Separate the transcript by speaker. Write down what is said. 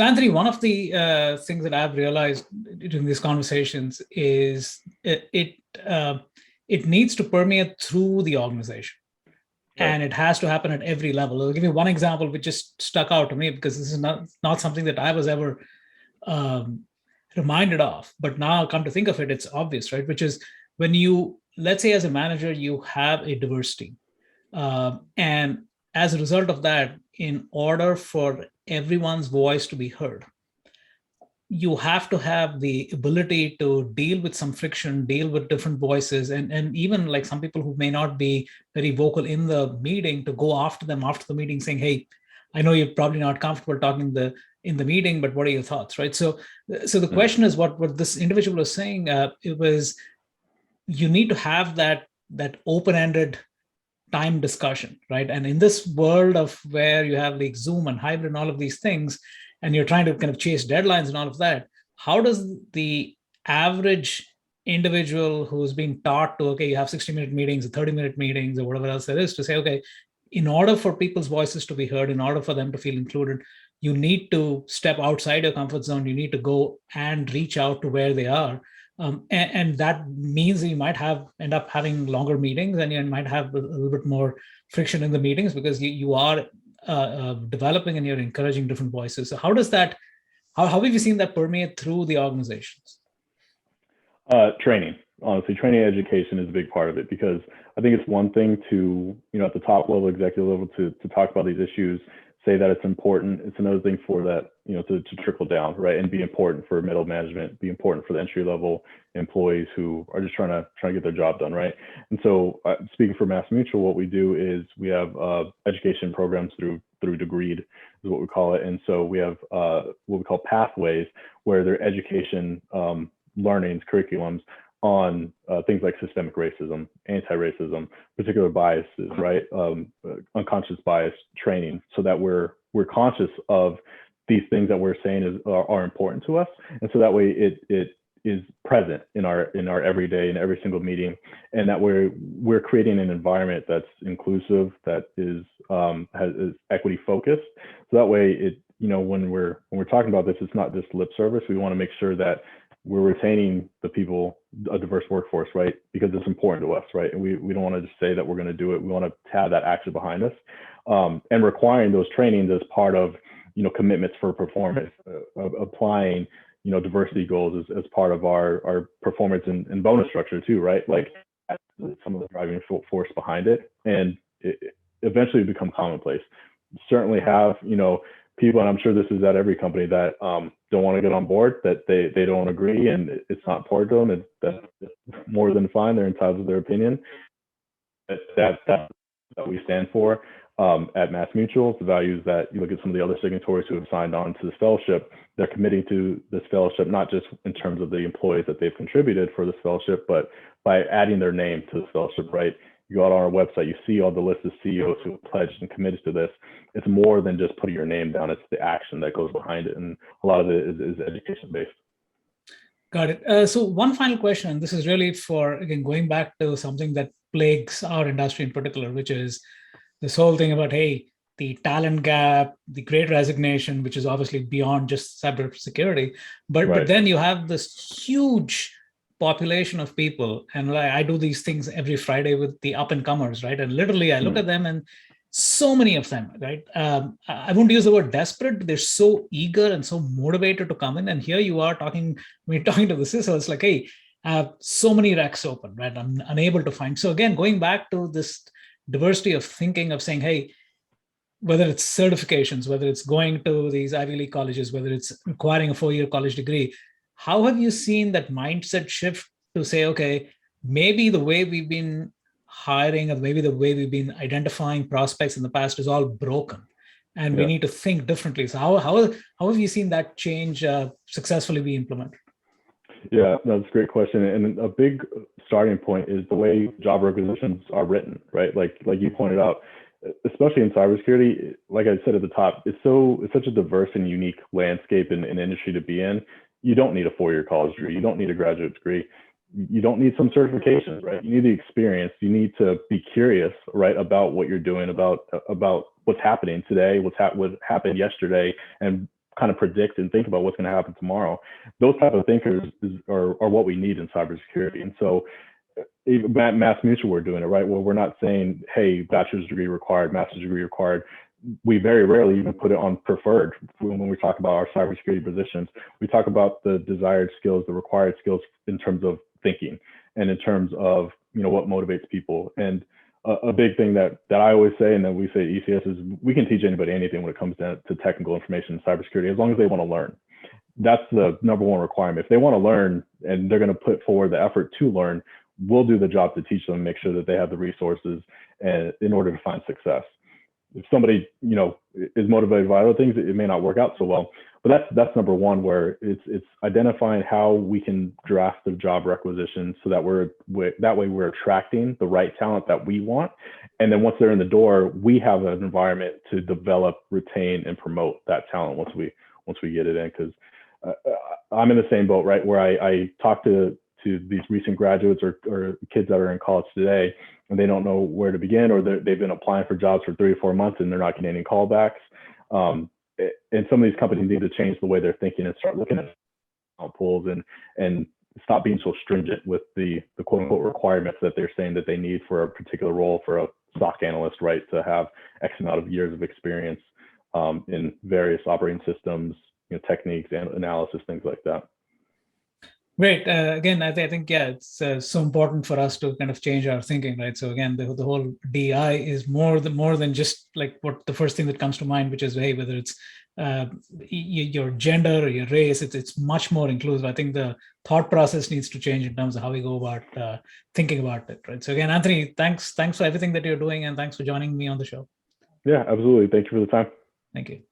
Speaker 1: So, Anthony, one of the things that I've realized during these conversations is it needs to permeate through the organization,
Speaker 2: Right.
Speaker 1: and it has to happen at every level. I'll give you one example which just stuck out to me because this is not something that I was ever um, reminded of, but now come to think of it, it's obvious, right? Which is when you, let's say, as a manager, you have a diverse team, and as a result of that, in order for everyone's voice to be heard, you have to have the ability to deal with some friction, deal with different voices, and even like some people who may not be very vocal in the meeting, to go after them after the meeting saying, hey, I know you're probably not comfortable talking in the meeting, but what are your thoughts, right? So the question is what this individual was saying. It was, you need to have that open-ended time discussion, right? And in this world of where you have like Zoom and hybrid and all of these things, and you're trying to kind of chase deadlines and all of that, how does the average individual who's being taught to, okay, you have 60-minute meetings, 30-minute meetings, or whatever else there is, to say, okay, in order for people's voices to be heard, in order for them to feel included, you need to step outside your comfort zone. You need to go and reach out to where they are, and that means you might end up having longer meetings, and you might have a little bit more friction in the meetings because you are developing and you're encouraging different voices. So how does that, how have you seen that permeate through the organizations?
Speaker 2: Training, honestly, training education is a big part of it, because I think it's one thing to, at the top level, executive level, to talk about these issues, say that it's important. It's another thing for that, to trickle down, right? And be important for middle management, be important for the entry level employees who are just trying to get their job done, right? And so speaking for MassMutual, what we do is we have education programs through Degreed is what we call it. And so we have what we call pathways, where they're education learnings, curriculums on things like systemic racism, anti-racism, particular biases, right? Unconscious bias training, so that we're conscious of these things that we're saying are important to us, and so that way it is present in our everyday, in every single meeting, and that we're creating an environment that's inclusive, that is equity focused. So that way when we're talking about this, it's not just lip service. We want to make sure that we're retaining the people, a diverse workforce, right? Because it's important to us, right? And we don't want to just say that we're going to do it. We want to have that action behind us, and requiring those trainings as part of, commitments for performance, applying, diversity goals as part of our performance and bonus structure too, right? Like some of the driving force behind it, and it eventually become commonplace. Certainly have, people, and I'm sure this is at every company, that don't want to get on board, that they don't agree, and it's not important to them. That's more than fine. They're entitled to their opinion. That's what we stand for at MassMutual. The values that you look at some of the other signatories who have signed on to this fellowship, they're committing to this fellowship, not just in terms of the employees that they've contributed for this fellowship, but by adding their name to this fellowship, right? You go out on our website, you see all the list of CEOs who have pledged and committed to this. It's more than just putting your name down. It's the action that goes behind it. And a lot of it is education-based.
Speaker 1: Got it. So one final question, and this is really for, again, going back to something that plagues our industry in particular, which is this whole thing about, hey, the talent gap, the great resignation, which is obviously beyond just cybersecurity. But then you have this huge population of people, and I do these things every Friday with the up and comers, right? And literally I look at them, and so many of them, right? I wouldn't use the word desperate, but they're so eager and so motivated to come in. And here you are talking to the CISO, it's like, hey, I have so many racks open, right? I'm unable to find. So again, going back to this diversity of thinking, of saying, hey, whether it's certifications, whether it's going to these Ivy League colleges, whether it's requiring a 4-year college degree, how have you seen that mindset shift to say, okay, maybe the way we've been hiring, or maybe the way we've been identifying prospects in the past is all broken, and we need to think differently. So how have you seen that change successfully be implemented?
Speaker 2: Yeah, that's a great question. And a big starting point is the way job requisitions are written, right? Like you pointed out, especially in cybersecurity, like I said at the top, it's such a diverse and unique landscape and industry to be in. You don't need a 4-year college degree. You don't need a graduate degree. You don't need some certifications, right? You need the experience. You need to be curious, right, about what you're doing, about what's happening today, what happened yesterday, and kind of predict and think about what's going to happen tomorrow. Those type of thinkers are what we need in cybersecurity. And so even at Mass Mutual, we're doing it, right? Well, we're not saying, hey, bachelor's degree required, master's degree required. We very rarely even put it on preferred when we talk about our cybersecurity positions. We talk about the desired skills, the required skills in terms of thinking and in terms of, what motivates people. And a big thing that I always say, and then we say at ECS, is we can teach anybody anything when it comes to technical information and cybersecurity, as long as they want to learn. That's the number one requirement. If they want to learn and they're going to put forward the effort to learn, we'll do the job to teach them and make sure that they have the resources in order to find success. If somebody, is motivated by other things, it may not work out so well. But that's number one, where it's identifying how we can draft the job requisitions so that we're attracting the right talent that we want. And then once they're in the door, we have an environment to develop, retain, and promote that talent once we get it in. Because I'm in the same boat, right? Where I talk to these recent graduates or kids that are in college today, and they don't know where to begin, or they've been applying for jobs for 3 or 4 months and they're not getting any callbacks. And some of these companies need to change the way they're thinking and start looking at pools and stop being so stringent with the quote unquote requirements that they're saying that they need for a particular role for a SOC analyst, right? To have X amount of years of experience in various operating systems, techniques and analysis, things like that.
Speaker 1: Great. Again, I think, yeah, it's so important for us to kind of change our thinking, right? So again, the whole DEI is more than just like what the first thing that comes to mind, which is, hey, whether it's your gender or your race, it's much more inclusive. I think the thought process needs to change in terms of how we go about thinking about it, right? So again, Anthony, thanks for everything that you're doing, and thanks for joining me on the show.
Speaker 2: Yeah, absolutely. Thank you for the time.
Speaker 1: Thank you.